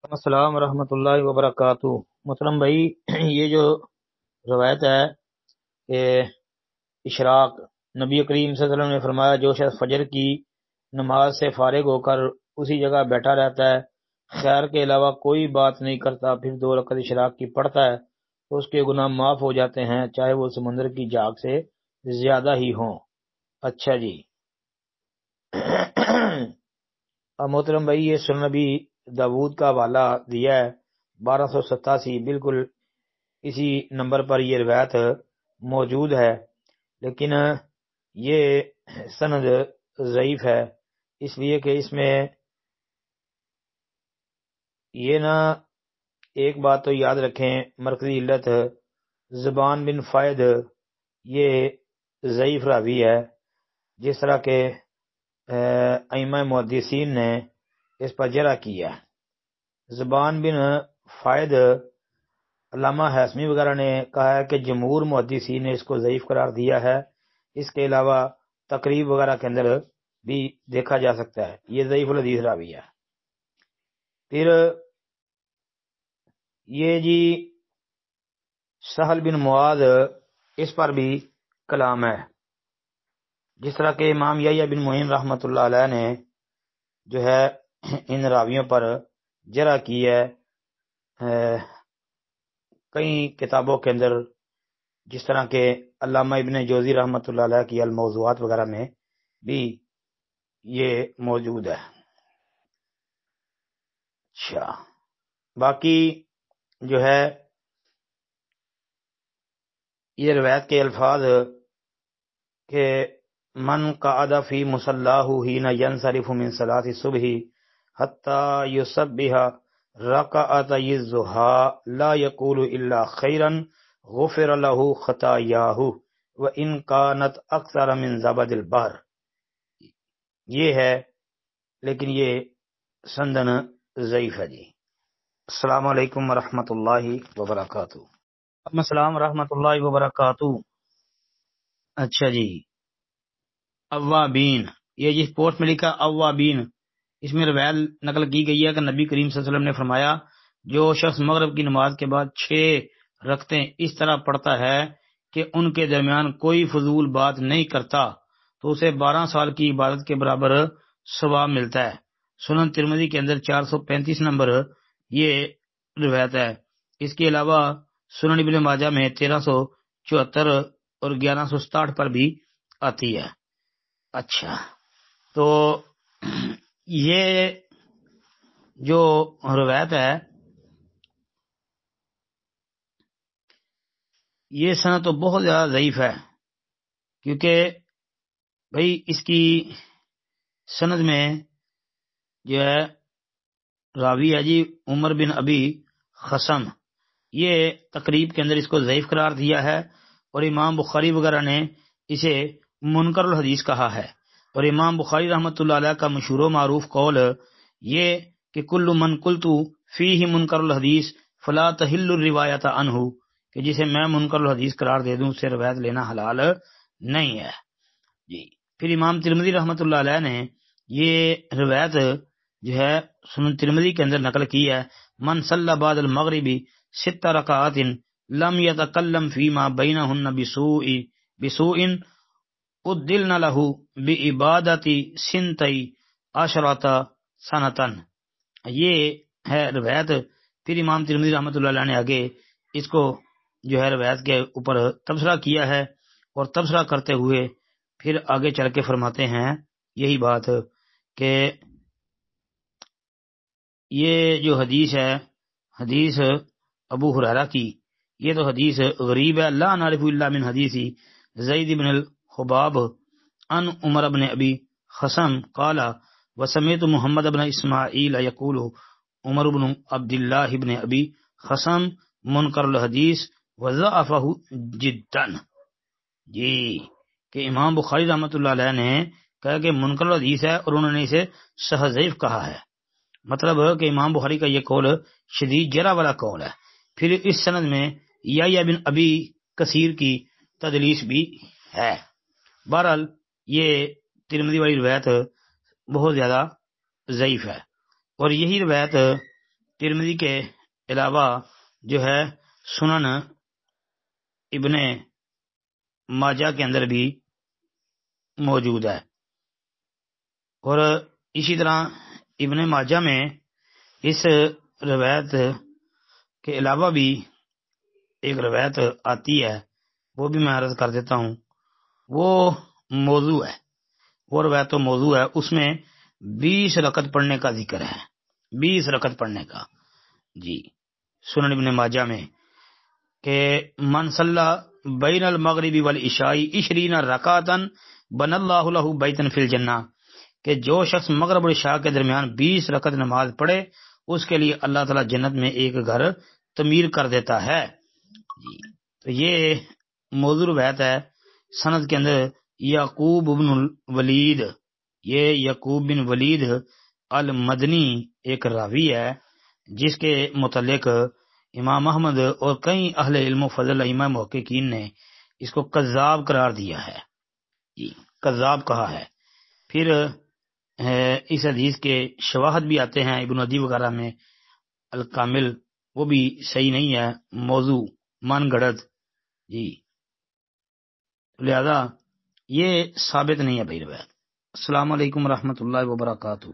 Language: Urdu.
السلام ورحمۃ اللہ وبرکاتہ۔ محترم بھائی، یہ جو روایت ہے کہ اشراق، نبی کریم صلی اللہ علیہ وسلم نے فرمایا جو شخص فجر کی نماز سے فارغ ہو کر اسی جگہ بیٹھا رہتا ہے، خیر کے علاوہ کوئی بات نہیں کرتا، پھر 2 رکعت اشراق کی پڑھتا ہے تو اس کے گناہ معاف ہو جاتے ہیں، چاہے وہ سمندر کی جھاگ سے زیادہ ہی ہوں۔ اچھا جی۔ اور محترم بھائی، یہ سنن نبی داود کا حوالہ دیا ہے 1287، بالکل اسی نمبر پر یہ روایت موجود ہے، لیکن یہ سند ضعیف ہے، اس لیے کہ اس میں یہ نہ ایک بات تو یاد رکھیں، مرکزی علت زبان بن فائد یہ ضعیف راوی ہے، جس طرح کہ ائمہ محدثین نے اس پر جرح کیا ہے۔ زبان بن فائد، علامہ ہاشمی وغیرہ نے کہا ہے کہ جمہور محدثین نے اس کو ضعیف قرار دیا ہے، اس کے علاوہ تقریب وغیرہ کے اندر بھی دیکھا جا سکتا ہے، یہ ضعیف الحدیث راوی ہے۔ پھر یہ جی سہل بن معاذ، اس پر بھی کلام ہے، جس طرح کہ امام یحییٰ بن معین رحمۃ اللہ علیہ نے جو ہے ان راویوں پر جرح کی ہے کئی کتابوں کے اندر، جس طرح کہ علامہ ابن جوزی رحمۃ اللہ علیہ کی الموضوعات وغیرہ میں بھی یہ موجود ہے۔ اچھا، باقی جو ہے یہ روایت کے الفاظ کہ من قعد فی مصلاہ حین ینصرف من صلاۃ الصبح حتی یصبح رکعتي الضحى لا يقول الا خیرا غفر له خطاياه وان كانت اکثر من زبد البحر، یہ ہے، لیکن یہ سندن ضعیف ہے جی۔ السلام علیکم ورحمۃ اللہ وبرکاتہ۔ السلام ورحمۃ اللہ وبرکاتہ۔ اچھا جی، اوابین، یہ جس پوسٹ میں لکھا اوابین، اس میں روایت نقل کی گئی ہے کہ نبی کریم صلی اللہ علیہ وسلم نے فرمایا جو شخص مغرب کی نماز کے بعد 6 رکعتیں اس طرح پڑھتا ہے کہ ان کے درمیان کوئی فضول بات نہیں کرتا تو اسے 12 سال کی عبادت کے برابر ثواب ملتا ہے۔ سنن ترمذی کے اندر 435 نمبر یہ روایت ہے۔ اس کے علاوہ سنن ابن ماجہ میں 1374 اور 1167 پر بھی آتی ہے۔ اچھا، تو یہ جو روایت ہے یہ سند تو بہت زیادہ ضعیف ہے، کیونکہ بھائی اس کی سند میں جو ہے راوی ہے جی عمر بن ابی خصم، یہ تقریب کے اندر اس کو ضعیف قرار دیا ہے، اور امام بخاری وغیرہ نے اسے منکر الحدیث کہا ہے، اور امام بخاری رحمۃ اللہ علیہ کا مشہور و معروف قول یہ کہ کل من قلت فیہ منکر الحدیث فلا تحل الروایت عنہ، کہ جسے میں منکر الحدیث قرار دے دوں اس سے روایت لینا حلال نہیں ہے جی۔ پھر امام ترمذی رحمۃ اللہ علیہ نے یہ روایت جو ہے سنن ترمذی کے اندر نقل کی ہے، من صلی بعد المغرب 6 رکعات لم يتکلم فیما بینہن بسوء ادلن له بعبادت سنتی عشرۃ سنتن، یہ ہے روایت۔ پھر امام ترمذی رحمۃ اللہ علیہ نے آگے اس کو جو ہے روایت کے اوپر تبصرہ کیا ہے، اور تبصرہ کرتے ہوئے پھر آگے چل کے فرماتے ہیں یہی بات کہ یہ جو حدیث ہے، حدیث ابو ہریرہ کی، یہ تو حدیث غریب ہے، لا نعرف الا من حدیث زید بن الحباب ان عمر بن ابی خصم قال وسمعت محمد بن اسماعیل یقول عمر بن عبد اللہ بن ابی خصم منکر الحدیث وضعفہ جدا، جی، کہ امام بخاری رحمۃ اللہ علیہ نے کہا کہ منکر الحدیث ہے، اور انہوں نے اسے صحیح ضعیف کہا ہے، مطلب کہ امام بخاری کا یہ قول شدید جرح والا قول ہے۔ پھر اس سند میں یحییٰ بن ابی کثیر کی تدلیس بھی ہے۔ بہرحال یہ ترمذی والی روایت بہت زیادہ ضعیف ہے، اور یہی روایت ترمذی کے علاوہ جو ہے سنن ابن ماجہ کے اندر بھی موجود ہے، اور اسی طرح ابن ماجہ میں اس روایت کے علاوہ بھی ایک روایت آتی ہے، وہ بھی میں عرض کر دیتا ہوں، وہ موضوع ہے، وہ روایت تو موضوع ہے، اس میں 20 رکعت پڑھنے کا ذکر ہے، 20 رکعت پڑھنے کا جی سنن ابن ماجہ میں، کہ من صلی بین المغرب والعشاء 20 رکعتا بن اللہ لہ بیتا فی الجنہ، کہ جو شخص مغرب اور عشاء کے درمیان 20 رکعت نماز پڑھے اس کے لیے اللہ تعالیٰ جنت میں ایک گھر تعمیر کر دیتا ہے جی۔ تو یہ موضوع روایت ہے، سند کے اندر یعقوب بن ولید، یہ یعقوب بن ولید المدنی ایک راوی ہے، جس کے متعلق امام احمد اور کئی اہل علم و فضل ائمہ محققین نے اس کو کذاب قرار دیا ہے جی، کذاب کہا ہے۔ پھر اس حدیث کے شواہد بھی آتے ہیں ابن عدی وغیرہ میں، الکامل، وہ بھی صحیح نہیں ہے، موضوع، من گڑت جی، لہذا یہ ثابت نہیں ہے بھائی روایت۔ السلام علیکم ورحمۃ اللہ وبرکاتہ۔